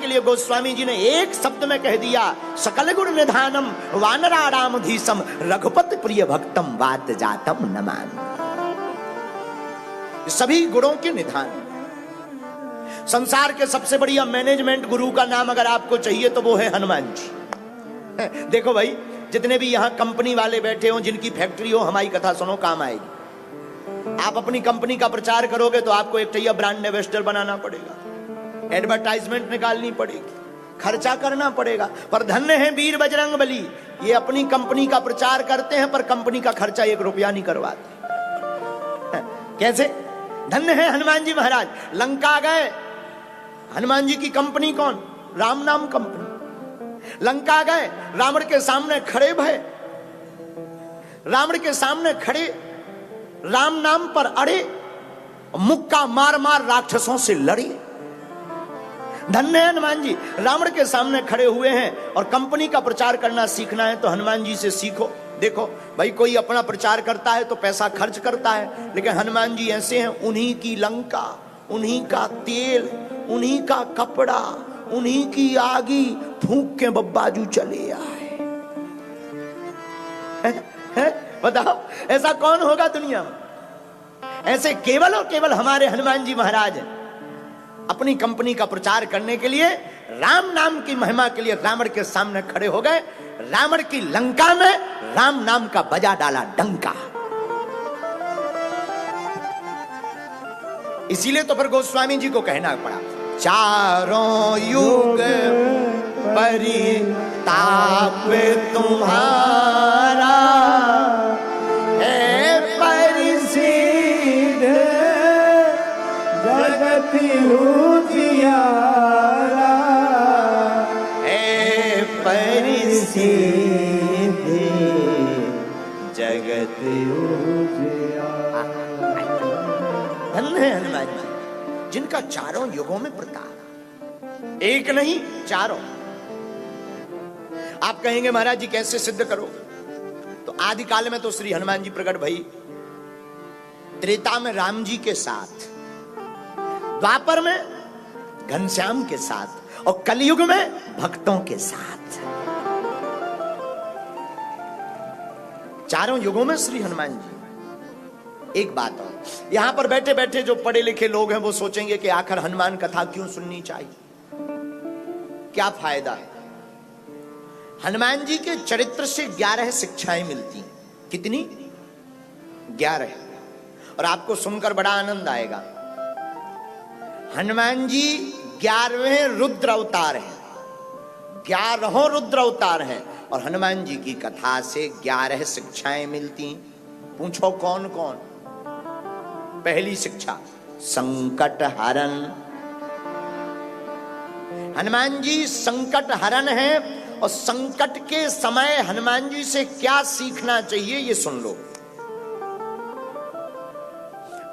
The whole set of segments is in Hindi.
के लिए गोस्वामी जी ने एक शब्द में कह दिया, सकल गुण निधानम वानराणामधीशम रघुपति प्रिय भक्तम वात जातम नमामि। सभी गुणों के निधान। संसार के सबसे बढ़िया मैनेजमेंट गुरु का नाम अगर आपको चाहिए तो वो है हनुमान जी। देखो भाई, जितने भी यहां कंपनी वाले बैठे हो, जिनकी फैक्ट्री हो, हमारी कथा सुनो, काम आएगी। आप अपनी कंपनी का प्रचार करोगे तो आपको एक चाहिए ब्रांड एम्बेसडर बनाना पड़ेगा, एडवर्टाइजमेंट निकालनी पड़ेगी, खर्चा करना पड़ेगा। पर धन्य है वीर बजरंगबली, ये अपनी कंपनी का प्रचार करते हैं पर कंपनी का खर्चा 1 रुपया नहीं करवाते। कैसे? धन्य है हनुमान जी महाराज। लंका गए, हनुमान जी की कंपनी कौन? राम नाम कंपनी। लंका गए, रावण के सामने खड़े भय, रावण के सामने खड़े, राम नाम पर अड़े, मुक्का मार मार राक्षसों से लड़े। धन्य है हनुमान जी, रावण के सामने खड़े हुए हैं। और कंपनी का प्रचार करना सीखना है तो हनुमान जी से सीखो। देखो भाई, कोई अपना प्रचार करता है तो पैसा खर्च करता है, लेकिन हनुमान जी ऐसे हैं, उन्हीं की लंका, उन्हीं का तेल, उन्हीं का कपड़ा, उन्हीं की आगी फूंक के बब्बाजू चले आए। बताओ ऐसा कौन होगा दुनिया में? ऐसे केवल और केवल हमारे हनुमान जी महाराज अपनी कंपनी का प्रचार करने के लिए, राम नाम की महिमा के लिए रावण के सामने खड़े हो गए। रावण की लंका में राम नाम का बजा डाला डंका। इसीलिए तो फिर गोस्वामी जी को कहना पड़ा, चारों युग परिताप तुम्हारा है परिसिद्ध जगत उजियारा, है परिसिद्ध जगत उजियारा। धन्य है हनुमान जी, जिनका चारों युगों में प्रताप, एक नहीं चारों। आप कहेंगे महाराज जी कैसे सिद्ध करोगे? तो आदि काल में तो श्री हनुमान जी प्रकट भई, त्रेता में राम जी के साथ, द्वापर में घनश्याम के साथ, और कलयुग में भक्तों के साथ। चारों युगों में श्री हनुमान जी। एक बात और, यहां पर बैठे बैठे जो पढ़े लिखे लोग हैं वो सोचेंगे कि आखिर हनुमान कथा क्यों सुननी चाहिए, क्या फायदा है? हनुमान जी के चरित्र से 11 शिक्षाएं मिलती। कितनी? 11। और आपको सुनकर बड़ा आनंद आएगा। हनुमान जी 11वें रुद्र अवतार हैं, 11 रुद्र अवतार हैं, और हनुमान जी की कथा से 11 शिक्षाएं मिलती। पूछो कौन कौन? पहली शिक्षा, संकट हरण। हनुमान जी संकट हरण है, और संकट के समय हनुमान जी से क्या सीखना चाहिए ये सुन लो।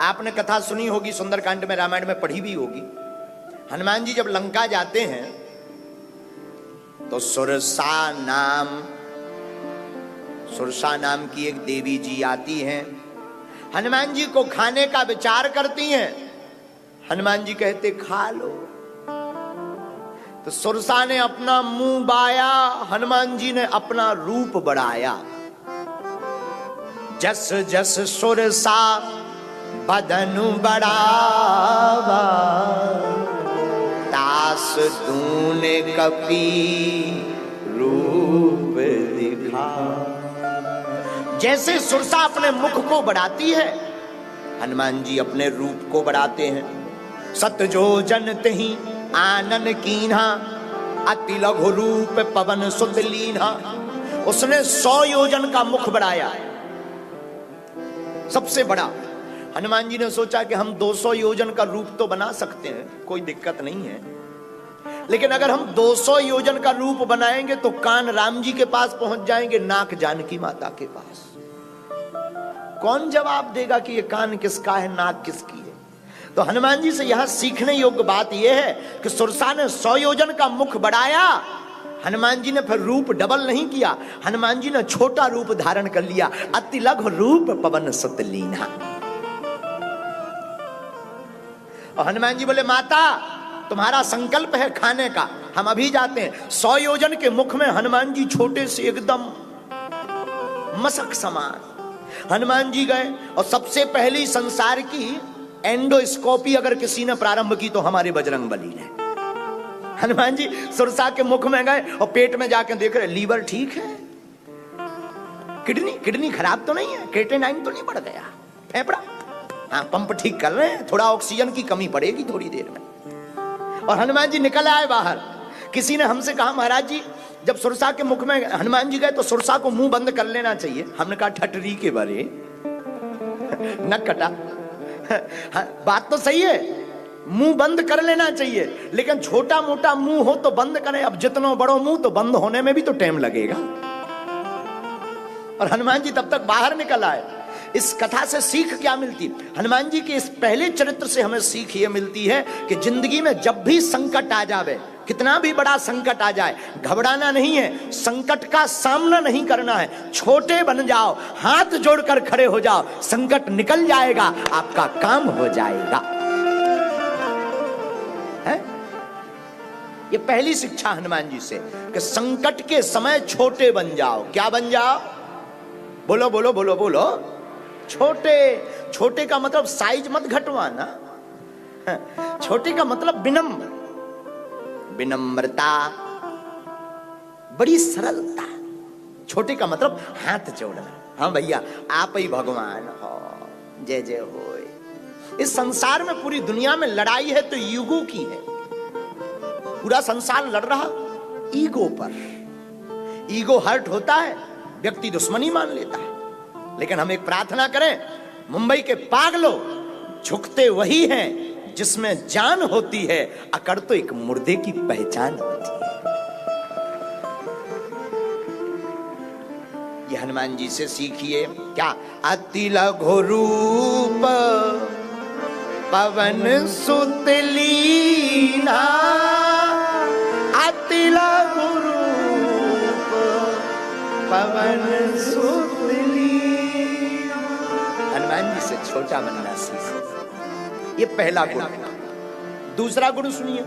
आपने कथा सुनी होगी, सुंदरकांड में, रामायण में पढ़ी भी होगी। हनुमान जी जब लंका जाते हैं तो सुरसा नाम की एक देवी जी आती हैं, हनुमान जी को खाने का विचार करती हैं। हनुमान जी कहते खा लो, तो सुरसा ने अपना मुंह बाया, हनुमान जी ने अपना रूप बढ़ाया। जस जस सुरसा बदनु बढ़ावा, तास तूने कपी रूप दिखा। जैसे सुरसा अपने मुख को बढ़ाती है, हनुमान जी अपने रूप को बढ़ाते हैं। सत जो जन तहि आनन कीन्हा, अति लघु रूप पवन सुत लीन्हा। उसने 100 योजन का मुख बढ़ाया, सबसे बड़ा। हनुमान जी ने सोचा कि हम 200 योजन का रूप तो बना सकते हैं, कोई दिक्कत नहीं है, लेकिन अगर हम 200 योजन का रूप बनाएंगे तो कान राम जी के पास पहुंच जाएंगे, नाक जानकी माता के पास। कौन जवाब देगा कि ये कान किसका है, नाक किसकी है? तो हनुमान जी से यहां सीखने योग्य बात यह है कि सुरसा ने 100 योजन का मुख बढ़ाया, हनुमान जी ने फिर रूप डबल नहीं किया, हनुमान जी ने छोटा रूप धारण कर लिया। अति लघु रूप पवन सुत लीन्हा। और हनुमान जी बोले माता तुम्हारा संकल्प है खाने का, हम अभी जाते हैं। 100 योजन के मुख में हनुमान जी छोटे से एकदम मसक समान। हनुमान जी गए और सबसे पहली संसार की एंडोस्कोपी अगर किसी ने प्रारंभ की तो हमारे बजरंगबली ने। हनुमान जी सुरसा के मुख में गए और पेट में जाकर देख रहे लीवर ठीक है, किडनी खराब तो नहीं है, क्रिएटिनिन तो नहीं बढ़ गया, फेफड़ा हाँ पंप ठीक कर रहे हैं, थोड़ा ऑक्सीजन की कमी पड़ेगी थोड़ी देर में। और हनुमान जी निकल आए बाहर। किसी ने हमसे कहा महाराज जी जब सुरसा के मुख में हनुमान जी गए तो सुरसा को मुंह बंद कर लेना चाहिए। हमने कहा ठटरी के बारे न कटा। बात तो सही है, मुंह बंद कर लेना चाहिए, लेकिन छोटा मोटा मुंह हो तो बंद करें। अब जितना बड़ो मुंह तो बंद होने में भी तो टाइम लगेगा। और हनुमान जी तब तक बाहर निकल आए। इस कथा से सीख क्या मिलती? हनुमान जी के इस पहले चरित्र से हमें सीख ये मिलती है कि जिंदगी में जब भी संकट आ जावे, कितना भी बड़ा संकट आ जाए, घबराना नहीं है, संकट का सामना नहीं करना है। छोटे बन जाओ, हाथ जोड़कर खड़े हो जाओ, संकट निकल जाएगा, आपका काम हो जाएगा। है? ये पहली शिक्षा हनुमान जी से कि संकट के समय छोटे बन जाओ। क्या बन जाओ? बोलो बोलो बोलो बोलो। छोटे। छोटे का मतलब साइज मत घटवाना, छोटे का मतलब विनम्र, विनम्रता, बड़ी सरलता। छोटे का मतलब हाथ जोड़ना, हाँ भैया आप ही भगवान हो, जय जय हो। इस संसार में पूरी दुनिया में लड़ाई है तो ईगो की है। पूरा संसार लड़ रहा ईगो पर। ईगो हर्ट होता है, व्यक्ति दुश्मनी मान लेता है। लेकिन हम एक प्रार्थना करें, मुंबई के पागलों, झुकते वही हैं जिसमें जान होती है, अकड़ तो एक मुर्दे की पहचान होती है। ये हनुमान जी से सीखिए। क्या? अति लघु रूप पवन सुत लीना, अति लघु रूप पवन सुत लीना। हनुमान जी से छोटा बनना सीखो, ये पहला गुण। दूसरा गुण सुनिए,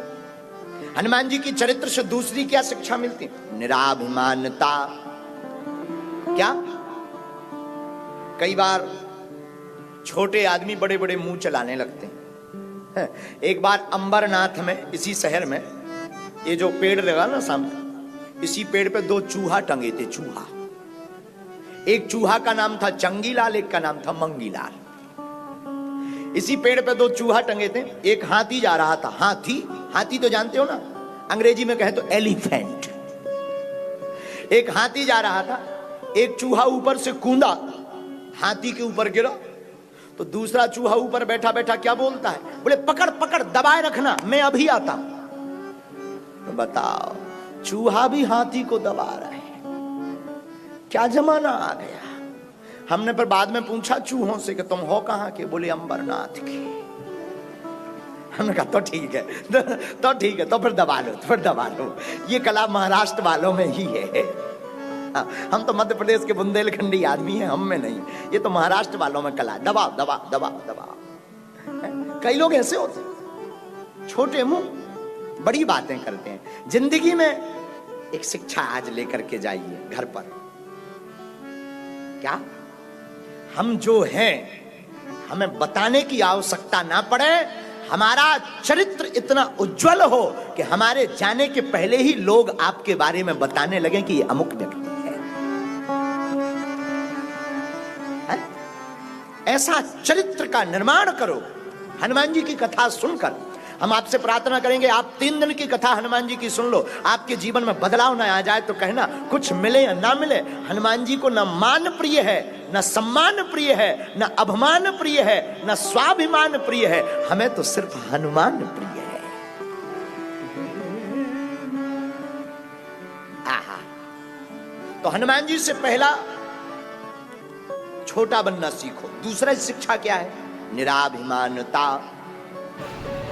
हनुमान जी की चरित्र से दूसरी क्या शिक्षा मिलती है? निराभिमानता। क्या? कई बार छोटे आदमी बड़े बड़े मुंह चलाने लगते हैं। एक बार अंबरनाथ में, इसी शहर में, ये जो पेड़ लगा ना सामने, इसी पेड़ पे 2 चूहा टंगे थे। चूहा, एक चूहा का नाम था चंगीलाल, एक का नाम था मंगीलाल। इसी पेड़ पे 2 चूहा टंगे थे। एक हाथी जा रहा था। हाथी तो जानते हो ना, अंग्रेजी में कहे तो एलिफेंट। एक हाथी जा रहा था, एक चूहा ऊपर से कूदा, हाथी के ऊपर गिरा। तो दूसरा चूहा ऊपर बैठा बैठा क्या बोलता है? बोले पकड़ पकड़, दबाए रखना, मैं अभी आता हूं। तो बताओ, चूहा भी हाथी को दबा रहा है। क्या जमाना आ गया। हमने पर बाद में पूछा चूहों से कि तुम हो कहां के? बोले अंबरनाथ के। हमने कहा तो ठीक है, तो ठीक है, तो फिर दबा लो, तो फिर दबा लो। ये कला महाराष्ट्र वालों में ही है। हम तो मध्य प्रदेश के बुंदेलखंडी आदमी हैं, हम में नहीं। ये तो महाराष्ट्र वालों में कला, दबाओ दबाओ दबाओ दबाओ। कई लोग ऐसे होते हैं, छोटे मुंह, बड़ी बातें करते हैं। जिंदगी में एक शिक्षा आज लेकर के जाइए घर पर। क्या? हम जो हैं, हमें बताने की आवश्यकता ना पड़े। हमारा चरित्र इतना उज्जवल हो कि हमारे जाने के पहले ही लोग आपके बारे में बताने लगे कि ये अमुक व्यक्ति है। ऐसा चरित्र का निर्माण करो। हनुमान जी की कथा सुनकर हम आपसे प्रार्थना करेंगे, आप 3 दिन की कथा हनुमान जी की सुन लो, आपके जीवन में बदलाव ना आ जाए तो कहना, कुछ मिले या ना मिले, हनुमान जी को न मान प्रिय है, न सम्मान प्रिय है, न अभिमान प्रिय है, न स्वाभिमान प्रिय है, हमें तो सिर्फ हनुमान प्रिय है। आहा। तो हनुमान जी से पहला छोटा बनना सीखो। दूसरा शिक्षा क्या है? निराभिमानता,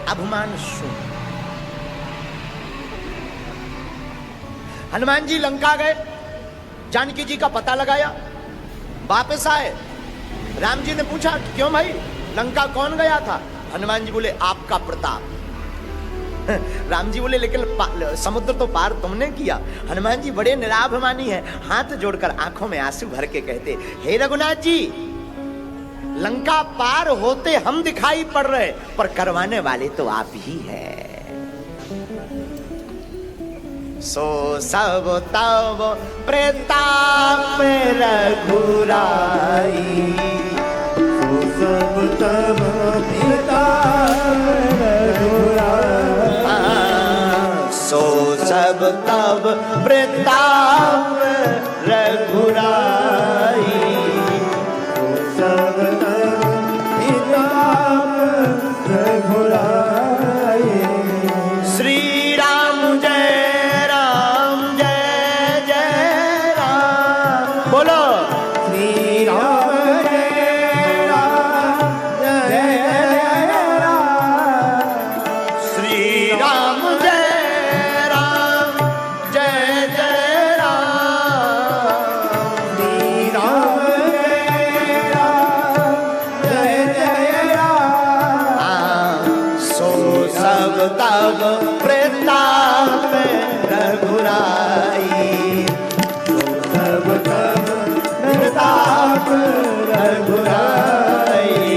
अभिमान शून्य। हनुमान जी लंका गए, जानकी जी का पता लगाया, वापस आए। राम जी ने पूछा क्यों भाई, लंका कौन गया था? हनुमान जी बोले आपका प्रताप। राम जी बोले लेकिन समुद्र तो पार तुमने किया। हनुमान जी बड़े निराभिमानी हैं, हाथ जोड़कर आंखों में आंसू भर के कहते, हे रघुनाथ जी, लंका पार होते हम दिखाई पड़ रहे, पर करवाने वाले तो आप ही हैं। सो सब तब प्रताप रघुराई, सो सब तब प्रताप रघुराई, सो सब तब प्रताप रघुराई, सो सब तब प्रताप रघुराई। श्री राम जय राम जय जय राम। बोलो श्री राम जय राम जय जय राम, श्री राम जय राम जय जय राम, श्री राम जय राम जय जय राम। सो सब तब प्रताप रघुराई, सब तब प्रताप रघुराई,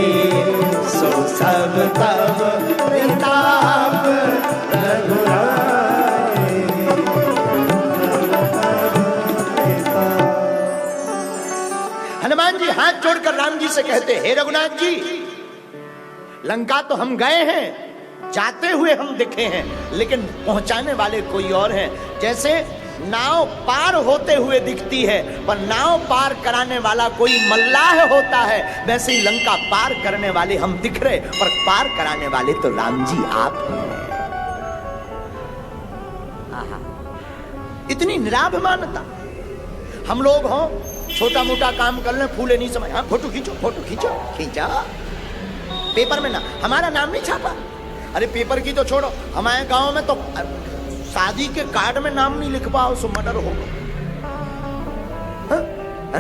सो सब तब प्रताप रघुराई। हनुमान जी हाथ जोड़कर राम जी से कहते, हे रघुनाथ जी, लंका तो हम गए हैं, जाते हुए हम दिखे हैं, लेकिन पहुंचाने वाले कोई और हैं। जैसे नाव पार होते हुए दिखती है, पर नाव पार कराने वाला कोई मल्लाह होता है, वैसे ही लंका पार करने वाले हम दिख रहे, पर पार कराने वाले तो राम जी आप हैं। आहा, इतनी निराभिमानता। हम लोग हों, छोटा मोटा काम कर लें, फूले नहीं समय, हाँ फोटो खींचो, फोटो खींचो, खींचा पेपर में ना हमारा नाम नहीं छापा। अरे पेपर की तो छोड़ो, हमारे गांव में तो शादी के कार्ड में नाम नहीं लिख पाओ सो मर्डर होगा। हाँ?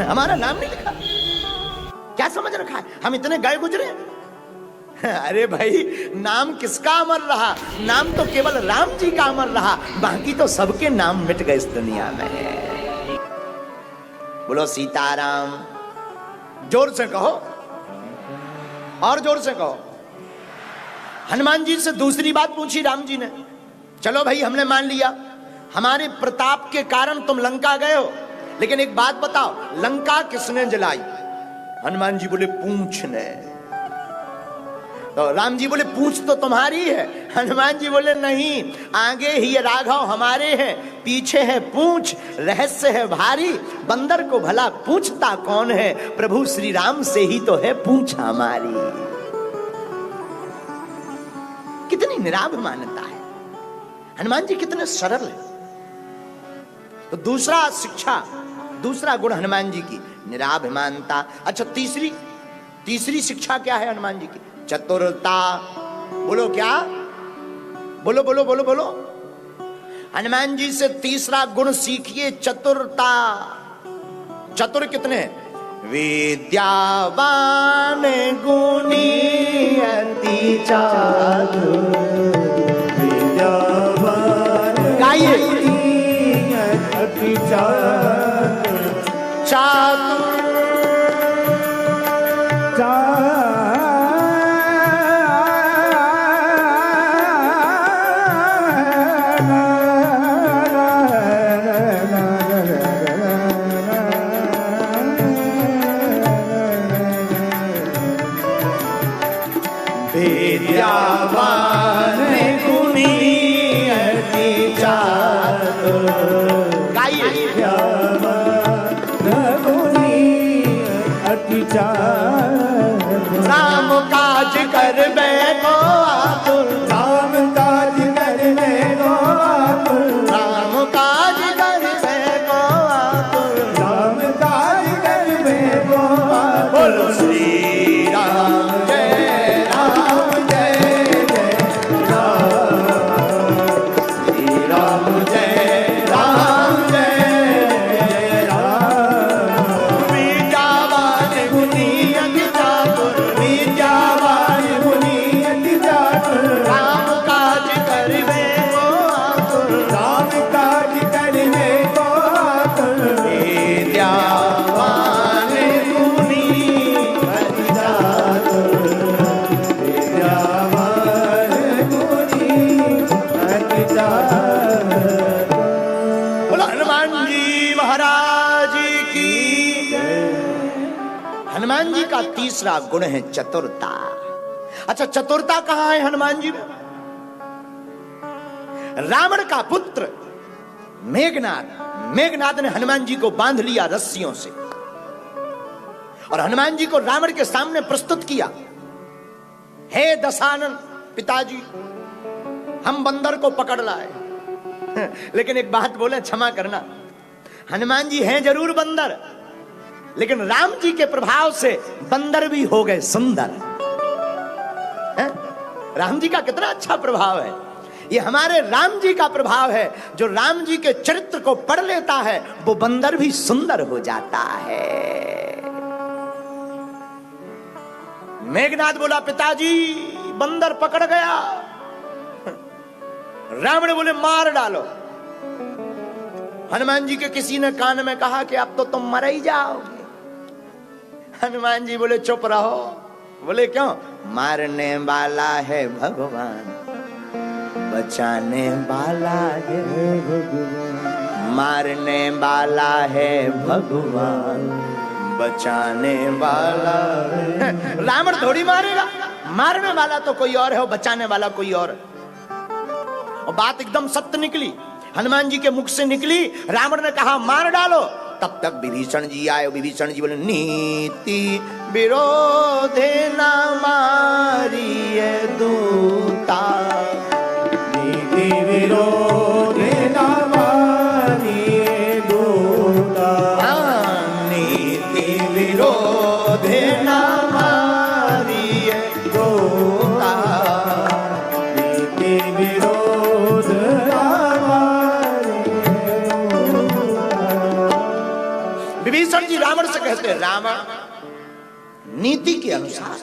हमारा नाम नहीं लिखा, क्या समझ रखा है? हम इतने गए गुजरे। अरे भाई, नाम किसका अमर रहा? नाम तो केवल राम जी का अमर रहा, बाकी तो सबके नाम मिट गए इस दुनिया में। बोलो सीताराम। जोर से कहो, और जोर से कहो। हनुमान जी से दूसरी बात पूछी राम जी ने, चलो भाई हमने मान लिया, हमारे प्रताप के कारण तुम लंका गए हो, लेकिन एक बात बताओ, लंका किसने जलाई? हनुमान जी बोले पूंछ ने। तो राम जी बोले पूंछ तो तुम्हारी है। हनुमान जी बोले नहीं, आगे ही ये राघव हमारे हैं, पीछे है पूंछ, रहस्य है भारी, बंदर को भला पूछता कौन है, प्रभु श्री राम से ही तो है पूंछ हमारी। कितनी निराभिमानता है, हनुमान जी कितने सरल है। तो दूसरा शिक्षा, दूसरा गुण हनुमान जी की निराभिमानता। अच्छा, तीसरी शिक्षा क्या है हनुमान जी की? चतुरता। बोलो क्या? बोलो बोलो बोलो बोलो। हनुमान जी से तीसरा गुण सीखिए, चतुरता। चतुर कितने? विद्यावान गुणी अति चातुर। गाइए। अति चातुर। चातुर विद्यावान गुणी अति चातुर। गाइए। विद्यावान गुणी हनुमान जी का तीसरा गुण है चतुरता। अच्छा, चतुरता कहां है हनुमान जी में? रावण का पुत्र मेघनाद ने हनुमान जी को बांध लिया रस्सियों से और हनुमान जी को रावण के सामने प्रस्तुत किया। हे दशानन पिताजी, हम बंदर को पकड़ लाए। लेकिन एक बात बोले, क्षमा करना, हनुमान जी हैं जरूर बंदर, लेकिन राम जी के प्रभाव से बंदर भी हो गए सुंदर। राम जी का कितना अच्छा प्रभाव है। ये हमारे राम जी का प्रभाव है। जो राम जी के चरित्र को पढ़ लेता है वो बंदर भी सुंदर हो जाता है। मेघनाद बोला, पिताजी बंदर पकड़ गया। रावण बोले, मार डालो। हनुमान जी के किसी ने कान में कहा कि अब तो तुम मर ही जाओगे। हनुमान जी बोले, चुप रहो। बोले, क्यों? मारने वाला है भगवान, बचाने वाला है भगवान। मारने वाला है भगवान, बचाने वाला है। रावण थोड़ी मारेगा, मारने वाला तो कोई और है, बचाने वाला कोई और। और बात एकदम सत्य निकली, हनुमान जी के मुख से निकली। रावण ने कहा, मार डालो। तब तक विभीषण जी आए। विभीषण जी बोले, नीति विरोधे न मारिए दूता, नीति विरोधे न मारिए दूता। नीति विरोधे न मारिए दूता, नीति विरोध न मारिए दूता। विभीषण जी रावण से कहते, रावण, नीति के अनुसार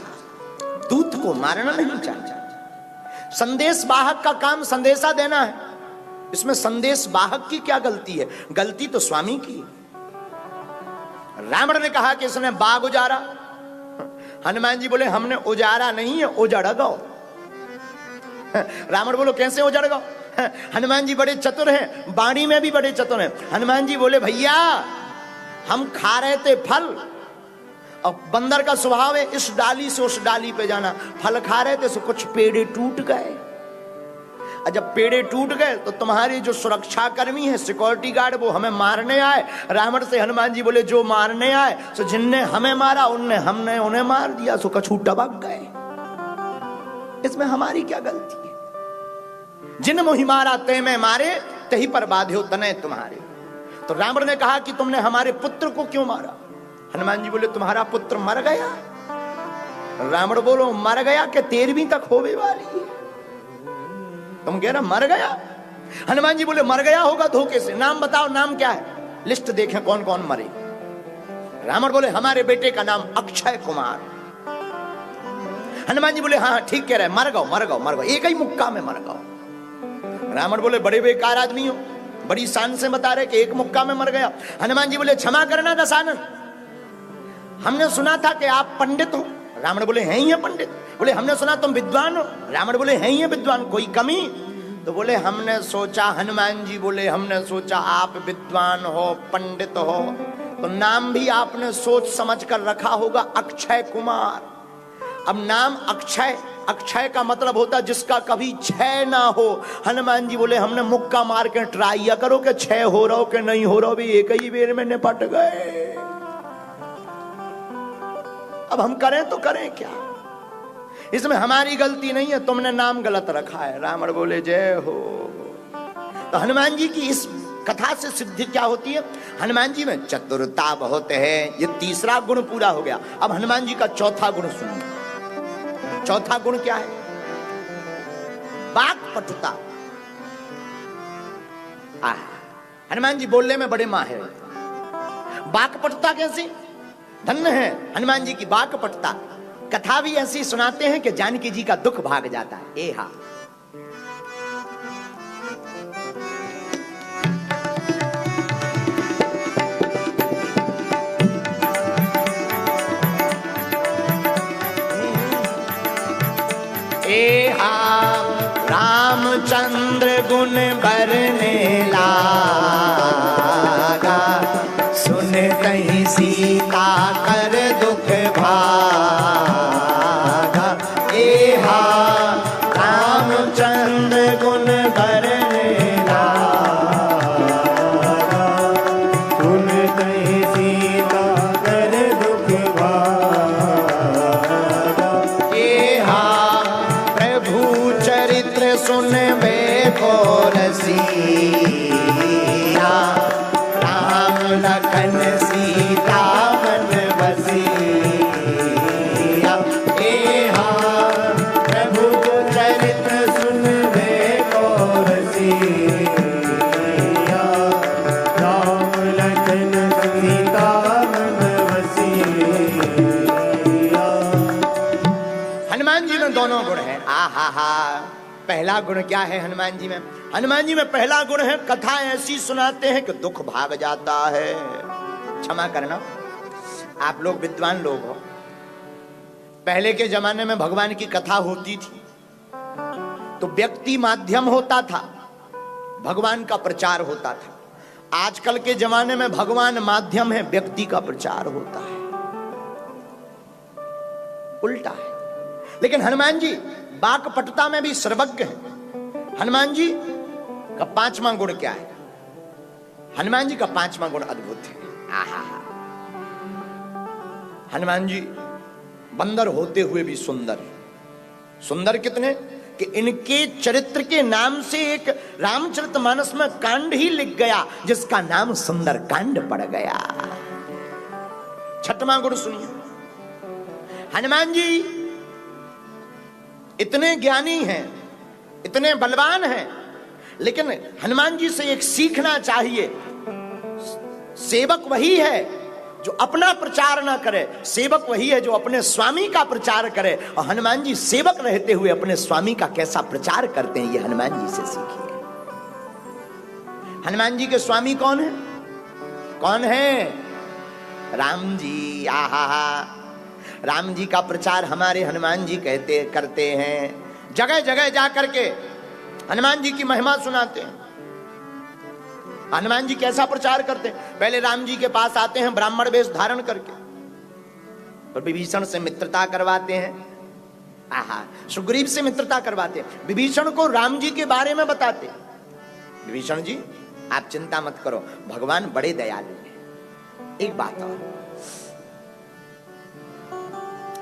दूत को मारना नहीं चाहिए। संदेश वाहक का काम संदेशा देना है। इसमें संदेश वाहक की क्या गलती है? गलती तो स्वामी की। रावण ने कहा कि इसने बाग उजारा। हनुमान जी बोले, हमने उजारा नहीं है, उजड़ गो। रावण बोलो, कैसे उजड़ गो? हनुमान जी बड़े चतुर हैं, बाणी में भी बड़े चतुर हैं। हनुमान जी बोले, भैया हम खा रहे थे फल, और बंदर का स्वभाव है इस डाली से उस डाली पे जाना। फल खा रहे थे, सो कुछ पेड़े टूट गए। और जब पेड़े टूट गए तो तुम्हारे जो सुरक्षा कर्मी है, सिक्योरिटी गार्ड, वो हमें मारने आए। रावण से हनुमान जी बोले, जो मारने आए सो जिनने हमें मारा हमने उन्हें मार दिया, सो कछू टबक गए। इसमें हमारी क्या गलती है? जिन मोहि मारा ते में मारे, तही पर बाध्यो तने तुम्हारे। तो रावण ने कहा कि तुमने हमारे पुत्र को क्यों मारा? हनुमान जी बोले, तुम्हारा पुत्र मर गया। रावण बोलो, मर गया कि 13वीं तक होने वाली है? तुम कह रहे मर गया? हनुमान जी बोले, मर गया होगा धोखे से। नाम बताओ, नाम क्या है? लिस्ट देखें कौन कौन मरे। रावण बोले, हमारे बेटे का नाम अक्षय कुमार। हनुमान जी बोले, हाँ ठीक कह रहे, मर गओ, एक ही मुक्का में मर गओ। रावण बोले, बड़े बेकार आदमी हो, बड़ी शान से बता रहे कि एक मुक्का में मर गया। हनुमान जी बोले, क्षमा करना दशानन, हमने सुना था कि आप पंडित हो। रावण बोले, हैं ही है पंडित। बोले, हमने सुना तुम विद्वान हो। रावण बोले, हैं ही है विद्वान, कोई कमी? तो बोले, हमने सोचा, हनुमान जी बोले, हमने सोचा आप विद्वान हो, पंडित हो, तो नाम भी आपने सोच समझ कर रखा होगा, अक्षय कुमार। अब नाम अक्षय, अक्षय का मतलब होता जिसका कभी क्षय ना हो। हनुमान जी बोले, हमने मुक्का मार के ट्राई करो कि क्षय हो रहा हो कि नहीं हो रहा हो, भी एक ही बेर में निपट गए। अब हम करें तो करें क्या? इसमें हमारी गलती नहीं है, तुमने नाम गलत रखा है। रावण बोले, जय हो। तो हनुमान जी की इस कथा से सिद्धि क्या होती है? हनुमान जी में चतुरता बहुत है। ये तीसरा गुण पूरा हो गया। अब हनुमान जी का चौथा गुण सुनिए। चौथा गुण क्या है? वाक्पटुता। हनुमान जी बोलने में बड़े माहिर हैं। वाक्पटुता कैसी? धन्य है हनुमान जी की वाक्पटुता। कथा भी ऐसी सुनाते हैं कि जानकी जी का दुख भाग जाता है। ए हा, रामचंद्र गुण बरने लागा, सुन कहीं सीता कर दुख पहला गुण क्या है हनुमान जी में? हनुमान जी में पहला गुण है कथा ऐसी सुनाते हैं कि दुख भाग जाता है। क्षमा करना, आप लोग विद्वान लोग हो, पहले के जमाने में भगवान की कथा होती थी तो व्यक्ति माध्यम होता था, भगवान का प्रचार होता था। आजकल के जमाने में भगवान माध्यम है, व्यक्ति का प्रचार होता है, उल्टा है। लेकिन हनुमान जी वाक्पटुता में भी सर्वज्ञ है। हनुमान जी का पांचवा गुण क्या है? हनुमान जी का पांचवा गुण अद्भुत है। आहा, हनुमान जी बंदर होते हुए भी सुंदर। सुंदर कितने कि इनके चरित्र के नाम से एक रामचरितमानस में कांड ही लिख गया जिसका नाम सुंदर कांड पड़ गया। छठवां गुण सुनिए, हनुमान जी इतने ज्ञानी हैं, इतने बलवान हैं, लेकिन हनुमान जी से एक सीखना चाहिए। सेवक वही है जो अपना प्रचार ना करे, सेवक वही है जो अपने स्वामी का प्रचार करे। और हनुमान जी सेवक रहते हुए अपने स्वामी का कैसा प्रचार करते हैं, ये हनुमान जी से सीखिए। हनुमान जी के स्वामी कौन है? कौन है? राम जी। आहा, राम जी का प्रचार हमारे हनुमान जी करते हैं। जगह जगह जा करके हनुमान जी की महिमा सुनाते हैं। हनुमान जी कैसा प्रचार करते हैं? पहले राम जी के पास आते हैं ब्राह्मण वेश धारण करके, और विभीषण से मित्रता करवाते हैं। आहा, सुग्रीव से मित्रता करवाते हैं, विभीषण को राम जी के बारे में बताते हैं। विभीषण जी आप चिंता मत करो, भगवान बड़े दयालु हैं। एक बात और,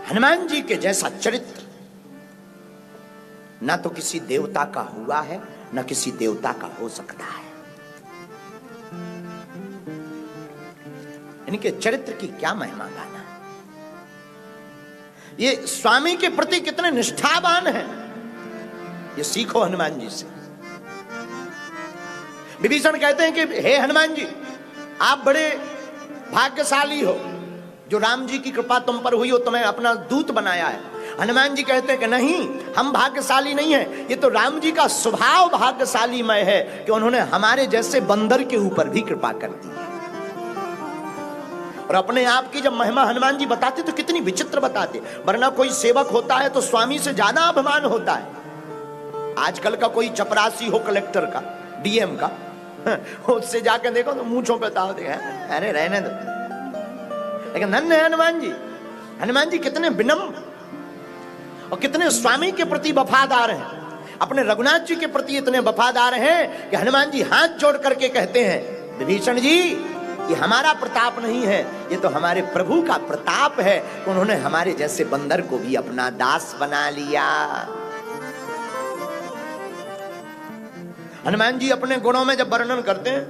हनुमान जी के जैसा चरित्र ना तो किसी देवता का हुआ है, ना किसी देवता का हो सकता है। इनके चरित्र की क्या महिमा गाना। ये स्वामी के प्रति कितने निष्ठावान हैं, ये सीखो हनुमान जी से। विभीषण कहते हैं कि हे हनुमान जी, आप बड़े भाग्यशाली हो, जो राम जी की कृपा तुम पर हुई हो, तुम्हें अपना दूत बनाया है। हनुमान जी कहते हैं कि नहीं, हम भाग्यशाली नहीं है, ये तो राम जी का स्वभाव भाग्यशालीमय है कि उन्होंने हमारे जैसे बंदर के ऊपर भी कृपा कर दी है। और अपने आप की जब महिमा हनुमान जी बताते तो कितनी विचित्र बताते, वरना कोई सेवक होता है तो स्वामी से ज्यादा अभिमान होता है। आजकल का कोई चपरासी हो, कलेक्टर का, डीएम का, उससे जाकर देखो तो मूंछों पे ताव दे, अरे रहने दो। लेकिन धन्य है हनुमान जी, हनुमान जी कितने विनम्र और कितने स्वामी के प्रति वफादार हैं। अपने रघुनाथ जी के प्रति इतने वफादार हैं कि हनुमान जी हाथ जोड़ करके कहते हैं, विभीषण जी ये हमारा प्रताप नहीं है, ये तो हमारे प्रभु का प्रताप है, उन्होंने हमारे जैसे बंदर को भी अपना दास बना लिया। हनुमान जी अपने गुणों में जब वर्णन करते हैं,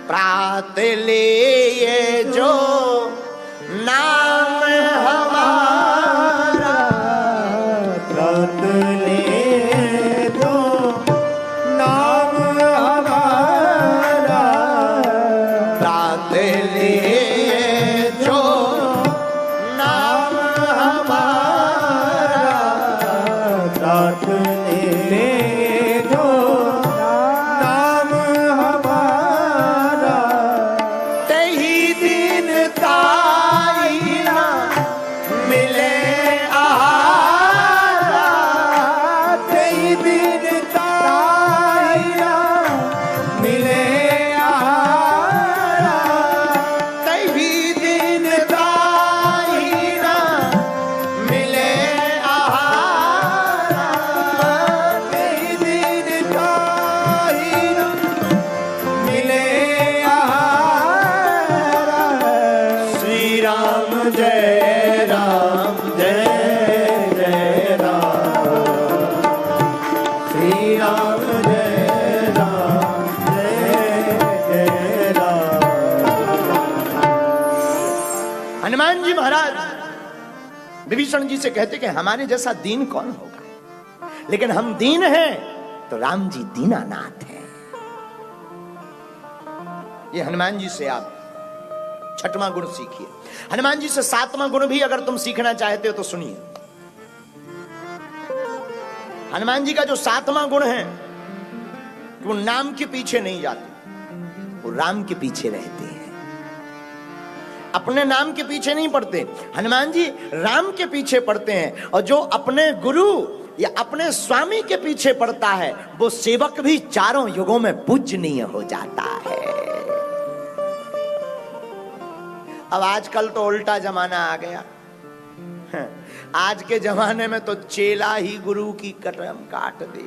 प्रात ले जो नाम हमारा, प्रात ले जो नाम हमारा, प्रात ले जो नाम हमारा, प्रात ले जो नाम हमारा, तही दिन ताई ना मिले आहारा, तेई दिन ताया मिले आहारा, तही दिन ताई ना मिले आहारा, तेई दिन ताया मिले आहारा। श्री राम जय राम जय जय राम, श्री राम जय राम जय जय राम। हनुमान जी महाराज विभीषण जी से कहते कि हमारे जैसा दीन कौन होगा, लेकिन हम दीन हैं तो राम जी दीनानाथ हैं। ये हनुमान जी से आप छठवां गुण सीखिए। हनुमान जी से सातवां गुण भी अगर तुम सीखना चाहते हो तो सुनिए। हनुमान जी का जो सातवां गुण है कि वो नाम के पीछे नहीं जाते, वो राम के पीछे रहते हैं। अपने नाम के पीछे नहीं पड़ते, हनुमान जी राम के पीछे पड़ते हैं। और जो अपने गुरु या अपने स्वामी के पीछे पड़ता है वो सेवक भी चारों युगों में पूजनीय हो जाता है। अब आजकल तो उल्टा जमाना आ गया। आज के जमाने में तो चेला ही गुरु की कदम काट दे।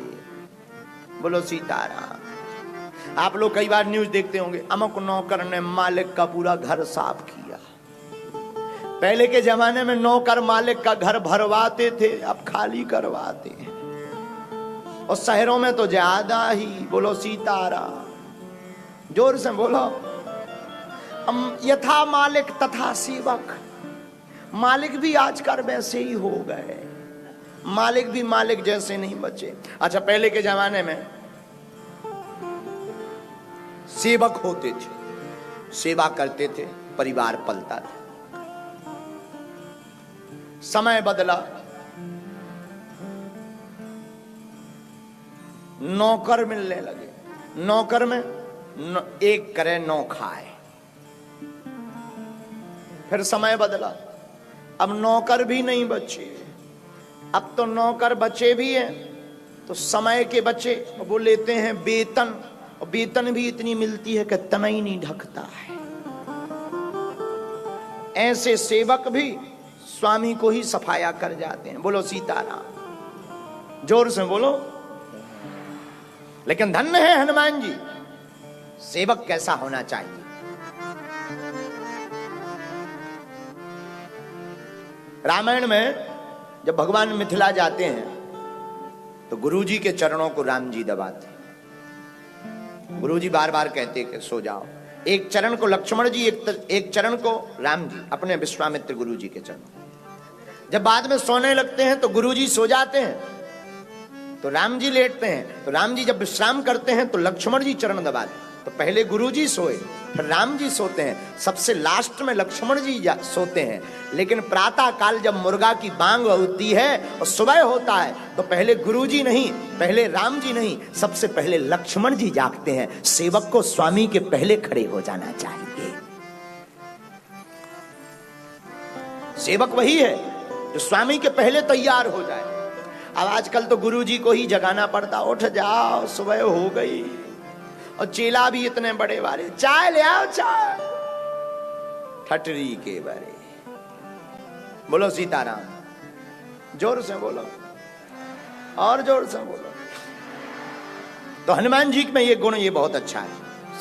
बोलो सीताराम। आप लोग कई बार न्यूज देखते होंगे, अमुक नौकर ने मालिक का पूरा घर साफ किया। पहले के जमाने में नौकर मालिक का घर भरवाते थे, अब खाली करवाते हैं। और शहरों में तो ज्यादा ही। बोलो सीताराम। जोर से बोलो। यथा मालिक तथा सेवक। मालिक भी आजकल वैसे ही हो गए, मालिक भी मालिक जैसे नहीं बचे। अच्छा, पहले के जमाने में सेवक होते थे, सेवा करते थे, परिवार पलता था। समय बदला, नौकर मिलने लगे। नौकर में एक करे 9 खाए। फिर समय बदला, अब नौकर भी नहीं बचे। अब तो नौकर बचे भी हैं तो समय के बचे, वो लेते हैं वेतन, और वेतन भी इतनी मिलती है कि तना ही नहीं ढकता है। ऐसे सेवक भी स्वामी को ही सफाया कर जाते हैं। बोलो सीताराम। जोर से बोलो। लेकिन धन्य है हनुमान जी। सेवक कैसा होना चाहिए? रामायण में जब भगवान मिथिला जाते हैं तो गुरुजी के चरणों को राम जी दबाते। गुरुजी बार बार कहते कि सो जाओ। एक चरण को लक्ष्मण जी, एक चरण को राम जी, अपने विश्वामित्र गुरुजी के चरण। जब बाद में सोने लगते हैं तो गुरुजी सो जाते हैं तो राम जी लेटते हैं। तो राम जी जब विश्राम करते हैं तो लक्ष्मण जी चरण दबाते। तो पहले गुरुजी सोए, फिर राम जी सोते हैं, सबसे लास्ट में लक्ष्मण जी सोते हैं। लेकिन प्रातः काल जब मुर्गा की बांग होती है और सुबह होता है तो पहले गुरुजी नहीं, पहले राम जी नहीं, सबसे पहले लक्ष्मण जी जागते हैं। सेवक को स्वामी के पहले खड़े हो जाना चाहिए। सेवक वही है जो स्वामी के पहले तैयार हो जाए। अब आजकल तो गुरुजी को ही जगाना पड़ता, उठ जाओ सुबह हो गई। और चेला भी इतने बड़े वाले, चाय ले आओ चाय, ठटरी के बड़े। बोलो सीताराम। जोर से बोलो और जोर से बोलो। तो हनुमान जी में ये गुण, ये बहुत अच्छा है।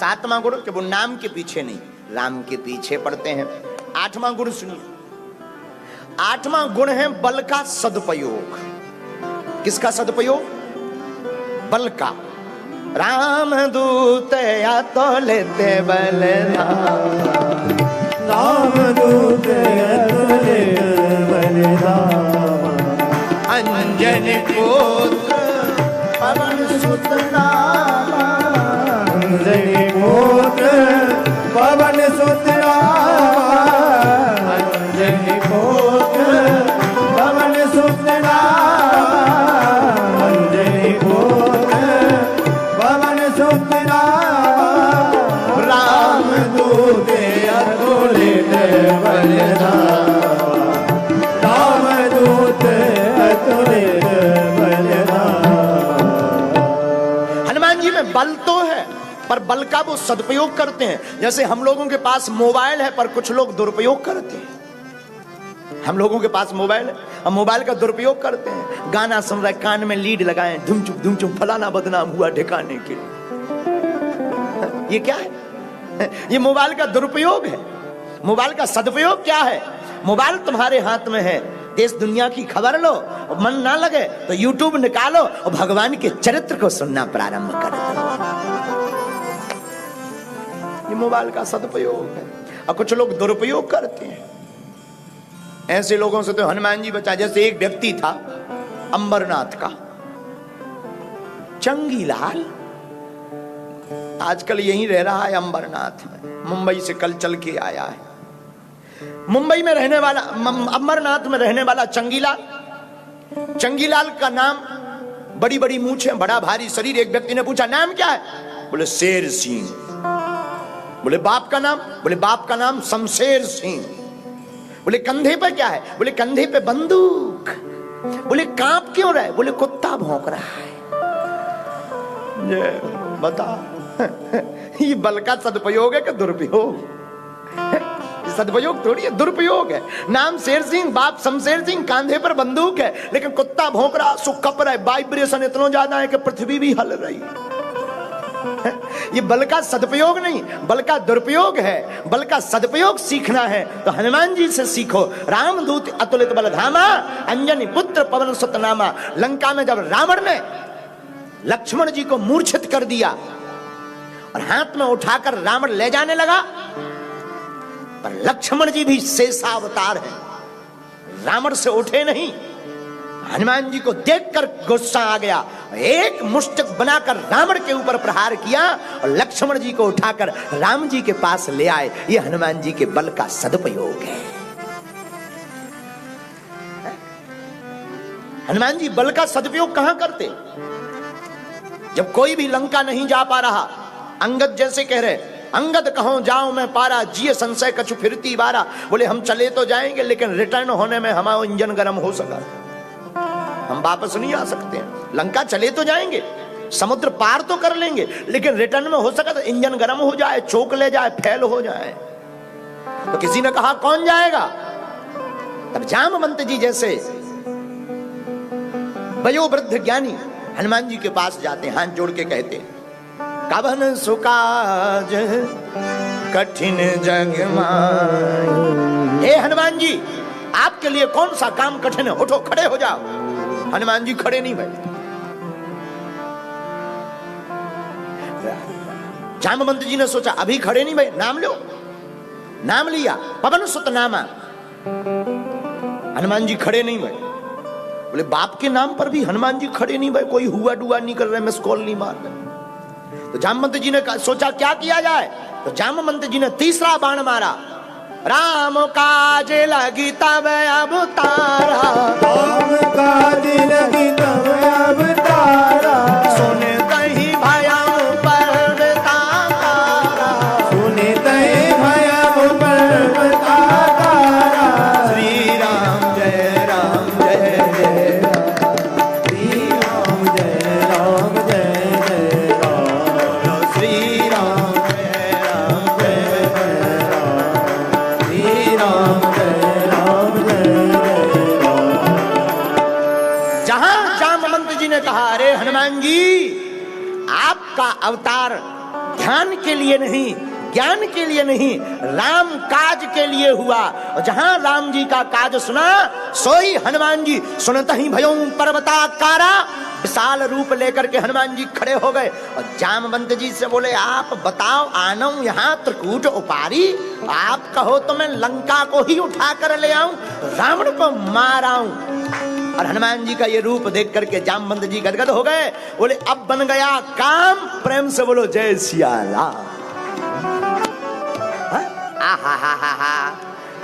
सातवां गुण कि वो नाम के पीछे नहीं, राम के पीछे पड़ते हैं। आठवां गुण सुनिए। आठवां गुण है बल का सदुपयोग। किसका सदुपयोग? बल का। राम दूत या तो लेते बल, राम दूत या तो लेते बल, अंजन पुत्र पवन सुत राम, अंजनी पुत्र पवन सुत राम, अंजनी पुत्र पवन सुत राम, अंजनी पुत्र पवन सुत राम, राम दूत अतुलित बलधाम, राम दूत अतुलित बलधाम। हनुमान जी में बल तो है पर बल का वो सदुपयोग करते हैं। जैसे हम लोगों के पास मोबाइल है पर कुछ लोग दुरुपयोग करते हैं। हम लोगों के पास मोबाइल है और मोबाइल का दुरुपयोग करते हैं। गाना सुन रहे, कान में लीड लगाए, धुम चुप फलाना बदनाम हुआ ठिकाने के लिए। ये क्या है? ये मोबाइल का दुरुपयोग है। मोबाइल का सदुपयोग क्या है? मोबाइल तुम्हारे हाथ में है, देश दुनिया की खबर लो, और मन ना लगे तो यूट्यूब निकालो और भगवान के चरित्र को सुनना प्रारंभ कर दो। ये मोबाइल का सदुपयोग है। और कुछ लोग दुरुपयोग करते हैं। ऐसे लोगों से तो हनुमान जी बचा। जैसे एक व्यक्ति था अंबरनाथ का, चंगीलाल, आजकल यहीं रह रहा है अंबरनाथ में, मुंबई से कल चल के आया है। मुंबई में रहने वाला, अमरनाथ में रहने वाला चंगीलाल का नाम, बड़ी बड़ी मूंछें, बड़ा भारी शरीर। एक व्यक्ति ने पूछा नाम क्या है? बोले शेर सिंह। बोले बाप का नाम? बोले बाप का नाम शमशेर सिंह। बोले कंधे पे क्या है? बोले कंधे पे बंदूक। बोले कांप क्यों रहा है? बोले कुत्ता भौंक रहा है। ये बता ये बल का सदुपयोग है कि दुरुपयोग? सदुपयोग थोड़ी है, दुरुपयोग है। नाम शेर सिंह, बाप शमशेर सिंह, कांधे पर बंदूक है, लेकिन कुत्ता भौंक रहा, सुख कप रहा है, वाइब्रेशन इतना ज्यादा है कि पृथ्वी भी हल रही है। ये बल का सदुपयोग नहीं, बल का दुरुपयोग है। बल का सदुपयोग सीखना है तो हनुमान जी से सीखो। रामदूत अतुलित बल धामा, अंजनी पुत्र पवन सुत नामा। लंका में जब रावण ने लक्ष्मण जी को मूर्छित कर दिया और हाथ में उठाकर रावण ले जाने लगा, पर लक्ष्मण जी भी शेषावतार है, रावण से उठे नहीं। हनुमान जी को देखकर गुस्सा आ गया, एक मुष्टक बनाकर रावण के ऊपर प्रहार किया और लक्ष्मण जी को उठाकर राम जी के पास ले आए। ये हनुमान जी के बल का सदुपयोग है। हनुमान जी बल का सदुपयोग कहां करते? जब कोई भी लंका नहीं जा पा रहा, अंगद जैसे कह रहे, अंगद कहो जाओ मैं पारा, जिये संशय कछु फिरती बारा। बोले हम चले तो जाएंगे, लेकिन रिटर्न होने में हमारा इंजन गर्म हो सका, हम वापस नहीं आ सकते हैं। लंका चले तो जाएंगे, समुद्र पार तो कर लेंगे, लेकिन रिटर्न में हो सका तो इंजन गर्म हो जाए, चोक ले जाए, फेल हो जाए। तो किसी ने कहा कौन जाएगा? तब जामवंत जी जैसे वयोवृद्ध ज्ञानी हनुमान जी के पास जाते, हाथ जोड़ के कहते, कवन सुकाज कठिन जग माई। हे हनुमान जी, आपके लिए कौन सा काम कठिन है? उठो, खड़े हो जाओ। हनुमान जी खड़े नहीं बैठे। जामवंत जी ने सोचा अभी खड़े नहीं बैठे, नाम लो। नाम लिया, पवन सुत नामा। हनुमान जी खड़े नहीं बैठे। बोले बाप के नाम पर भी हनुमान जी खड़े नहीं भाई, कोई हुआ डुआ नहीं कर रहे, मिस कॉल नहीं मार रहे। तो जामवंत जी ने सोचा क्या किया जाए, तो जामवंत जी ने तीसरा बाण मारा, राम काज लगी तब अब तारा, राम काज लगी तब अब तारा, सुने तही भयम पर्वता तारा, सुने तही भयम पर्वता तारा। श्री राम जय राम जय जय राम, श्री राम जय राम जय जय राम, श्री राम जय राम जय जय राम, श्री राम जय राम जय जय राम। जहां जामवंत जी ने कहा अरे हनुमान जी, आपका अवतार ध्यान के लिए नहीं, ज्ञान के लिए नहीं, राम काज के लिए हुआ। और जहां राम जी का काज सुना, सोई हनुमान जी सुनता ही भयों पर्वताकारा, विशाल रूप लेकर के हनुमान जी खड़े हो गए और जामवंत जी से बोले आप बताओ, आना यहाँ त्रिकूट उपारी, आप कहो तो मैं लंका को ही उठा कर ले आऊं, रावण को मार आऊं। और हनुमान जी का ये रूप देख करके जामवंत जी गदगद हो गए, बोले अब बन गया काम। प्रेम से बोलो जय सिया राम।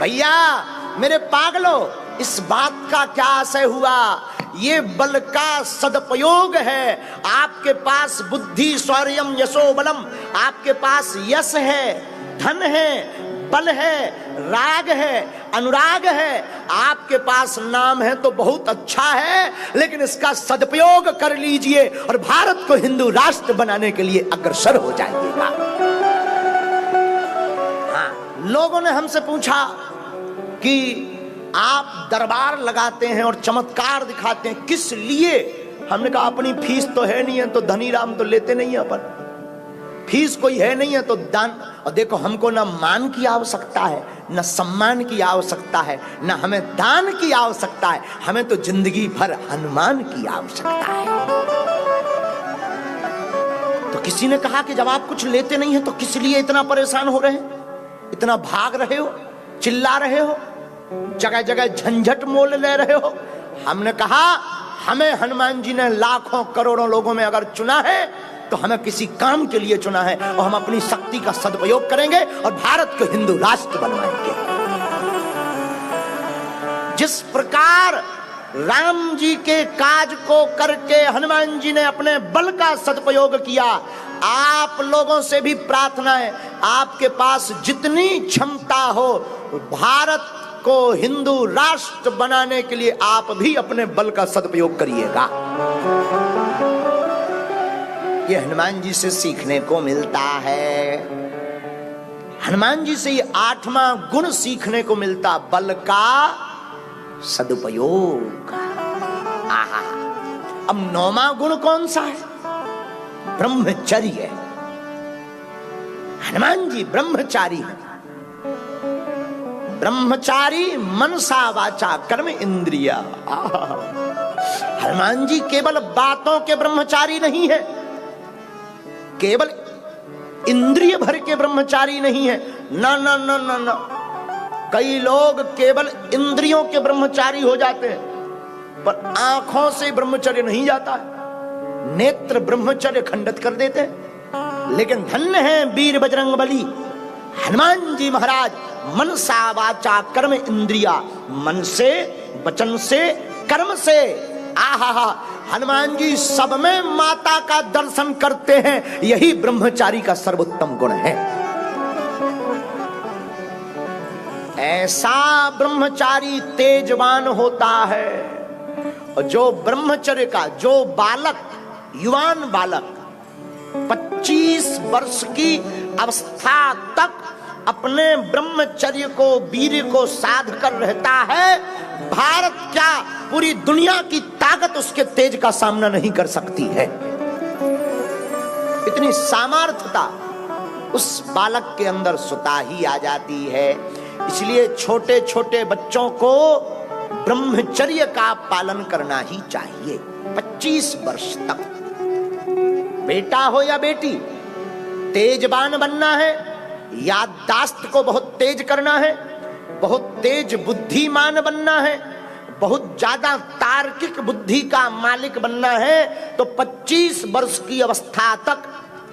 भैया मेरे पागलों, इस बात का क्या आशय हुआ? ये बल का सदुपयोग है। आपके पास बुद्धि शौर्यम यशो बलम, आपके पास यश है, धन है, बल है, राग है, अनुराग है, आपके पास नाम है तो बहुत अच्छा है, लेकिन इसका सदुपयोग कर लीजिए और भारत को हिंदू राष्ट्र बनाने के लिए अग्रसर हो जाइएगा। लोगों ने हमसे पूछा कि आप दरबार लगाते हैं और चमत्कार दिखाते हैं, किस लिए? हमने कहा अपनी फीस तो है नहीं है तो धनी राम तो लेते नहीं है, अपन फीस कोई है नहीं है तो दान। और देखो हमको ना मान की आवश्यकता है, ना सम्मान की आवश्यकता है, ना हमें दान की आवश्यकता है, हमें तो जिंदगी भर हनुमान की आवश्यकता है। तो किसी ने कहा कि जब आप कुछ लेते नहीं है तो किस लिए इतना परेशान हो रहे हैं, इतना भाग रहे हो, चिल्ला रहे हो, जगह जगह झंझट मोल ले रहे हो? हमने कहा हमें हनुमान जी ने लाखों करोड़ों लोगों में अगर चुना है तो हमें किसी काम के लिए चुना है और हम अपनी शक्ति का सदुपयोग करेंगे और भारत को हिंदू राष्ट्र बनवाएंगे। जिस प्रकार राम जी के काज को करके हनुमान जी ने अपने बल का सदुपयोग किया, आप लोगों से भी प्रार्थना है, आपके पास जितनी क्षमता हो भारत को हिंदू राष्ट्र बनाने के लिए आप भी अपने बल का सदुपयोग करिएगा। ये हनुमान जी से सीखने को मिलता है। हनुमान जी से ये 8वां गुण सीखने को मिलता, बल का सदुपयोग। आहा, अब 9वां गुण कौन सा है? ब्रह्मचर्य। हनुमान जी ब्रह्मचारी हैं। ब्रह्मचारी मनसा वाचा कर्म इंद्रिया। हनुमान जी केवल बातों के ब्रह्मचारी नहीं है, केवल इंद्रिय भर के ब्रह्मचारी नहीं है। ना ना ना ना ना, कई लोग केवल इंद्रियों के ब्रह्मचारी हो जाते हैं, पर आंखों से ब्रह्मचर्य नहीं जाता, नेत्र ब्रह्मचर्य खंडित कर देते हैं। लेकिन धन्य है वीर बजरंगबली हनुमान जी महाराज, मनसा वाचा कर्म इंद्रिया, मन से, वचन से, कर्म से। आहा, हनुमान जी सब में माता का दर्शन करते हैं, यही ब्रह्मचारी का सर्वोत्तम गुण है। ऐसा ब्रह्मचारी तेजवान होता है। और जो ब्रह्मचर्य का, जो बालक, युवान बालक 25 वर्ष की अवस्था तक अपने ब्रह्मचर्य को, वीर्य को साध कर रहता है, भारत क्या पूरी दुनिया की ताकत उसके तेज का सामना नहीं कर सकती है। इतनी सामर्थ्यता उस बालक के अंदर स्वतः ही आ जाती है। इसलिए छोटे छोटे बच्चों को ब्रह्मचर्य का पालन करना ही चाहिए 25 वर्ष तक। बेटा हो या बेटी, तेजवान बनना है, याददाश्त को बहुत तेज करना है, बहुत तेज बुद्धिमान बनना है, बहुत ज्यादा तार्किक बुद्धि का मालिक बनना है, तो 25 वर्ष की अवस्था तक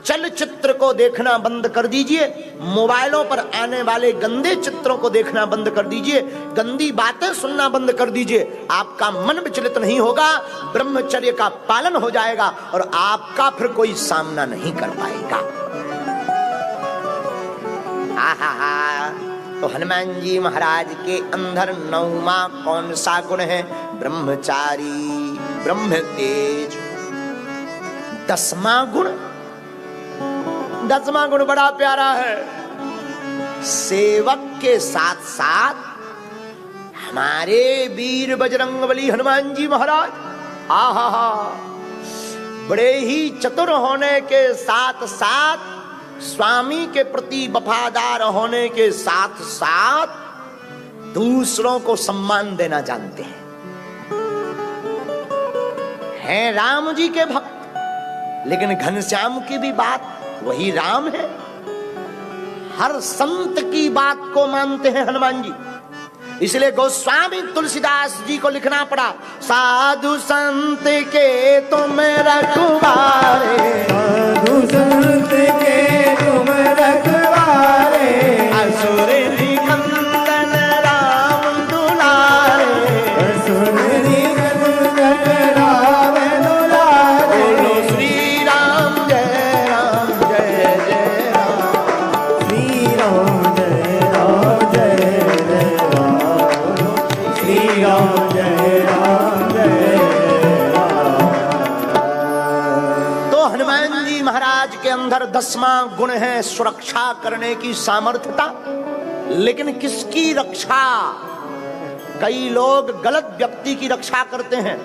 चलचित्र को देखना बंद कर दीजिए, मोबाइलों पर आने वाले गंदे चित्रों को देखना बंद कर दीजिए, गंदी बातें सुनना बंद कर दीजिए। आपका मन विचलित नहीं होगा, ब्रह्मचर्य का पालन हो जाएगा और आपका फिर कोई सामना नहीं कर पाएगा। आहा, तो हनुमान जी महाराज के अंदर 9वां कौन सा गुण है? ब्रह्मचारी, ब्रह्म तेज। 10वां गुण, 10वां गुण बड़ा प्यारा है। सेवक के साथ साथ हमारे वीर बजरंगबली हनुमान जी महाराज, आहा, बड़े ही चतुर होने के साथ साथ, स्वामी के प्रति वफादार होने के साथ साथ दूसरों को सम्मान देना जानते हैं राम जी के भक्त। लेकिन घनश्याम की भी बात वही राम है। हर संत की बात को मानते हैं हनुमान जी। इसलिए गोस्वामी तुलसीदास जी को लिखना पड़ा, साधु संत के तुम रखवारे, साधु संत के तुम रखवारे, असुर निकंदन राम दुलारे, असुर निकंदन राम दुलारे। बोलो श्री राम जय राम, जय जय राम, श्री राम जय राम, जय जय राम, श्री राम जय राम, जय जय राम। तो हनुमान जी महाराज के अंदर 10वां गुण है सुरक्षा करने की सामर्थ्यता। लेकिन किसकी रक्षा? कई लोग गलत व्यक्ति की रक्षा करते हैं,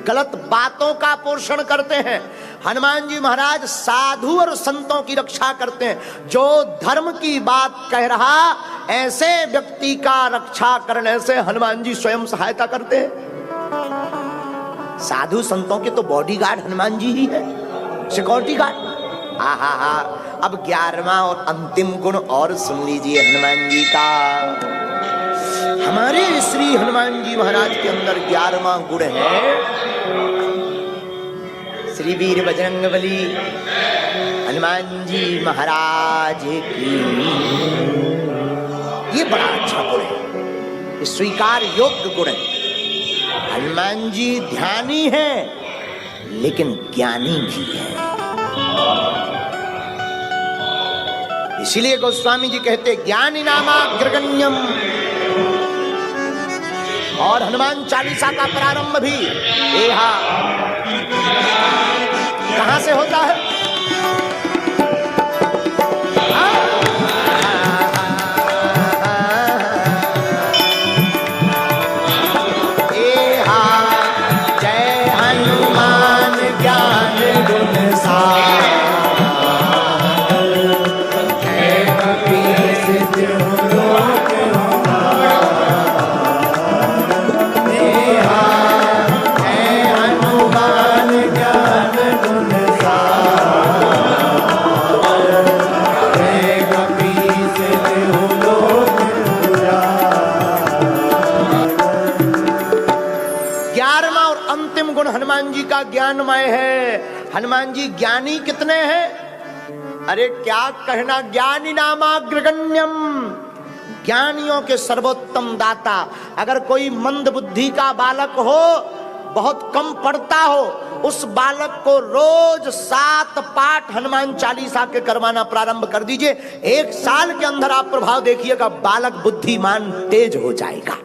गलत बातों का पोषण करते हैं। हनुमान जी महाराज साधु और संतों की रक्षा करते हैं। जो धर्म की बात कह रहा, ऐसे व्यक्ति का रक्षा करने से हनुमान जी स्वयं सहायता करते हैं। साधु संतों के तो बॉडीगार्ड हनुमान जी ही है, सिक्योरिटी गार्ड। आहा, अब 11वां और अंतिम गुण और सुन लीजिए हनुमान जी का। हमारे श्री हनुमान जी महाराज के अंदर 11वां गुण है श्री वीर बजरंगबली हनुमान जी महाराज की। ये बड़ा अच्छा गुण है। ये स्वीकार योग्य गुण है। हनुमान जी ध्यानी है लेकिन ज्ञानी भी है। इसीलिए गोस्वामी जी कहते ज्ञानी नामाग्रगण्यम। और हनुमान चालीसा का प्रारंभ भी एहा कहां से होता है? एहा जय हनुमान ज्ञान गुण सागर, जय कपीस तिहुँ लोक हनुमान जी का ज्ञानमय है। हनुमान जी ज्ञानी कितने हैं? अरे क्या कहना, ज्ञानी नामाग्रगण्यम, ज्ञानियों के सर्वोत्तम दाता। अगर कोई मंद बुद्धि का बालक हो, बहुत कम पढ़ता हो, उस बालक को रोज 7 पाठ हनुमान चालीसा के करवाना प्रारंभ कर दीजिए। 1 साल के अंदर आप प्रभाव देखिएगा, बालक बुद्धिमान तेज हो जाएगा।